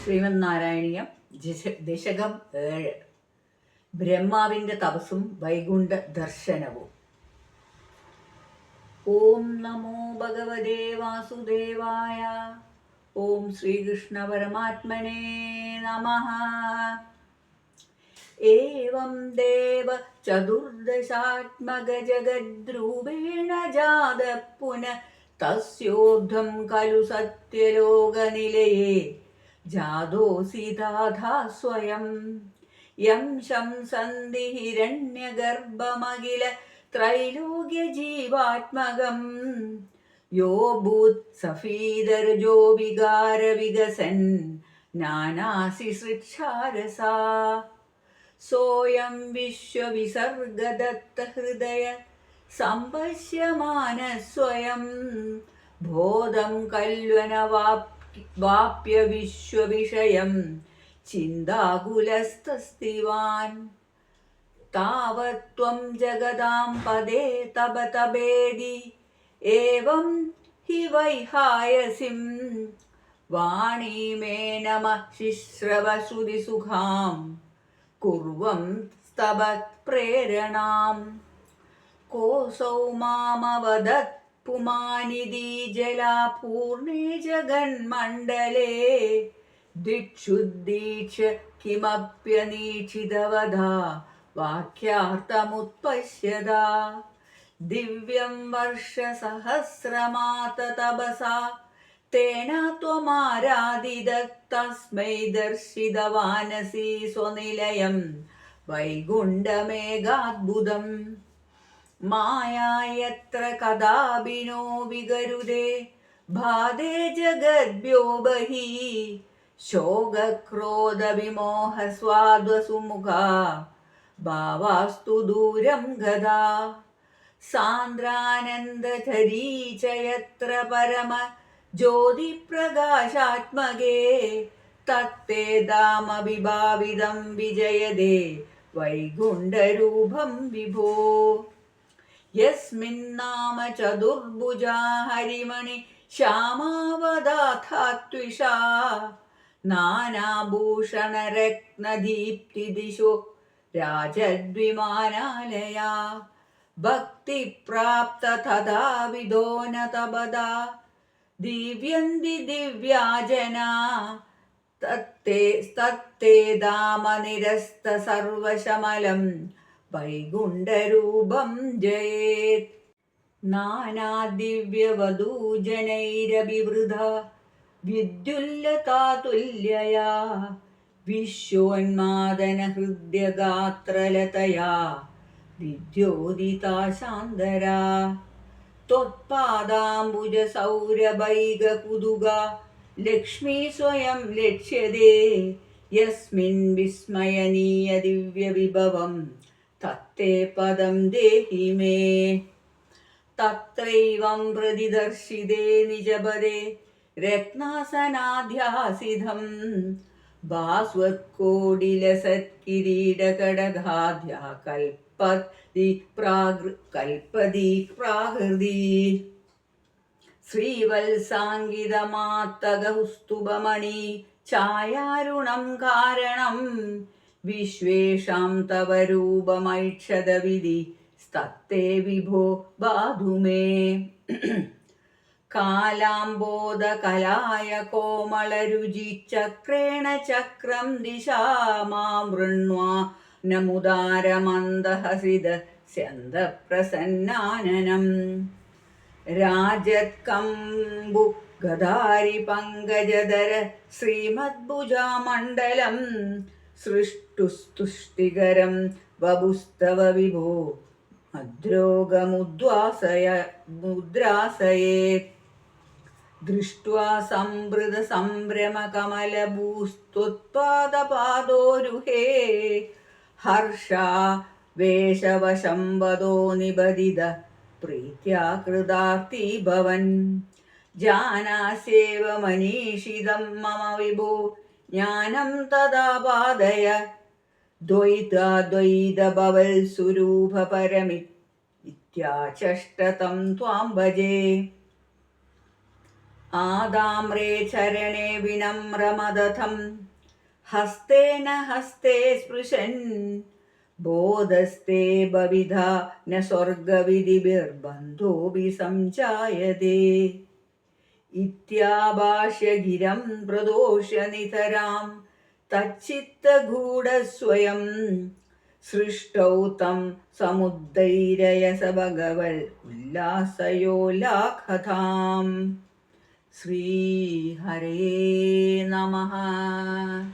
ശ്രീമന്നാരായണീയം ദശകം 7. ബ്രഹ്മാവിൻ്റെ തപസ്സും വൈകുണ്ഠ ദർശനവും. ഓം നമോ ഭഗവതേ വാസുദേവായ. ഓം ശ്രീകൃഷ്ണ പരമാത്മനേ നമഃ. ഏവം ദേവ ചതുർദശാത്മക ജഗദ്രൂപേണ ജാത പുനഃ തസ്യോർധം ഖലു സത്യലോകനിലയേ ജാതോസി താഥാ സ്വയം. യം ശംസന്തി ഹിരണ്യഗർഭമഖില ത്രൈലോക്യജീവാത്മകം യോ ഭൂത് സഫീദർജോ വികാര വികസൻ നാനാസി സൃക്ഷാരസാ. സോയം വിശ്വവിസർഗദത്ത ഹൃദയ സംപശ്യമാന സ്വയം ബോധം കല്വനവാപ്യ വിശ്വവിഷയം ചിന്താകുലസ്തസ്തിവാൻ. താവത്വം ജഗതാം പദേ തപ തപേതി ഏവം ഹി വൈഹായസിം വാണീ മേ നമ ശിശ്രവശ്രുതി സുഖാം കുർവം സ്തവ പ്രേരണാം. കോസൗ മാമവദത് പുമാനിധി ജലാപൂർണേ ജഗന്മണ്ഡലേ ദിക്ഷുദ്ദീക്ഷ കിമപ്യനീക്ഷിതവധാ വാക്യാർത്ഥമുത്പശ്യതാ. ദിവ്യം വർഷസഹസ്രമാത തപസാ തേന ത്വമാരാധിത തസ്മൈ ദർശിതവാനസി സ്വനിലയം വൈകുണ്ഠമേകാദ്ഭുതം. മായായത്ര കഥാഭിനോ വിഗരുദേ ഭാതേ ജഗദ്ഭ്യോ ബഹി ശോകക്രോധവിമോഹസ്വാദ്വസുമുഖാ ഭാവാസ്തു ദൂരം ഗതാ. സാന്ദ്രാനന്ദധരീ ച യത്ര പരമ ജ്യോതിപ്രകാശാത്മകേ തത്തേ ധാമവിഭാവിതം വിജയതേ വൈകുണ്ഠരൂപം വിഭോ. യസ്മിന്നാമ ചതുർഭുജാ ഹരിമണി ശ്യാമാവദാഥാത്വിഷാ നാനാഭൂഷണരത്നദീപ്തിദിശോ രാജദ്വിമാനാലയാ. ഭക്തിപ്രാപ്ത തഥാവിധോ ന തപദാ ദിവ്യന്തി ദിവ്യാജനാ തത്തേ ധാമനിരസ്ത സർവശമലം വൈകുണ്ഠരൂപം ജയേത്. നാനാദിവ്യവധൂജനൈരഭിവൃത വിദ്യുല്ലതാതുല്യയാ വിശ്വോന്മാദന ഹൃദ്യഗാത്രലതയാ വിദ്യോദിതാ ശാന്തരാ. ത്വത്പാദാംബുജ സൗരഭൈക കുതുകാ ലക്ഷ്മീ സ്വയം ലക്ഷ്യതേ യസ്മിൻ വിസ്മയനീയ ദിവ്യവിഭവം തത്തേ പദം ദേഹി മേ. തത്രൈവം പ്രതിദർശിതേ നിജപദേ രത്നാസനാധ്യാസിതം ഭാസ്വത്കോടിലസത്കിരീടകടകാധ്യാ കൽപ്പതി പ്രാകൃതി. ശ്രീവത്സാംഗിതമാത്തകൗസ്തുഭമണി ഛായാരുണം കാരണം വിശ്വേഷാം തവ രൂപമൈക്ഷതവിധി സ്തത്തേ വിഭോ ബാധുമേ. കാലാംബോധകലായ കോമളരുചിചക്രേണ ചക്രം ദിശാ മാം വൃണ്വാ നമുദാരമന്ദഹസിത സ്യന്തപ്രസന്നാനനം. രാജത്കംബു ഗദാരി പങ്കജധര ശ്രീമദ്ഭുജാമണ്ഡലം സൃഷ്ടുസ്തുഷ്ടികരം വപുസ്തവ വിഭോ മുദ്രാസയേത്. ദൃഷ്ട്വാ സംവൃത സംഭ്രമ കമലഭൂസ്ത്വത്പാദപാദോരുഹേ ഹർഷാ വേഷവശം വദോ നിബദിത പ്രീത്യാ കൃതാർത്ഥി ഭവൻ. ജാനാസ്യേവ മനീഷിതം മമ വിഭോ ജ്ഞാനം തഥാ പാദയ. ദ്വൈതാദ്വൈതഭവൽ സ്വരൂപ പരമിത്യാചഷ്ടതം ത്വാം ഭജേ. ആദാമ്രേ ചരണേ വിനമ്രമദഥം ഹസ്തേന ഹസ്തേ സ്പൃശൻ ബോധസ്തേ ബവിധ ന സ്വർഗവിധിർബന്ധോപി സംജായതേ ഇത്യാഭാഷ്യ ഗിരം പ്രദോഷ്യ നിതരാം തച്ചിത്തഗൂഢസ്വയം സൃഷ്ടൗ തം സമുദ്ധൈരയസ ഭഗവൽ ഉല്ലാസയോലാഖതാം. ശ്രീഹരേ നമഃ.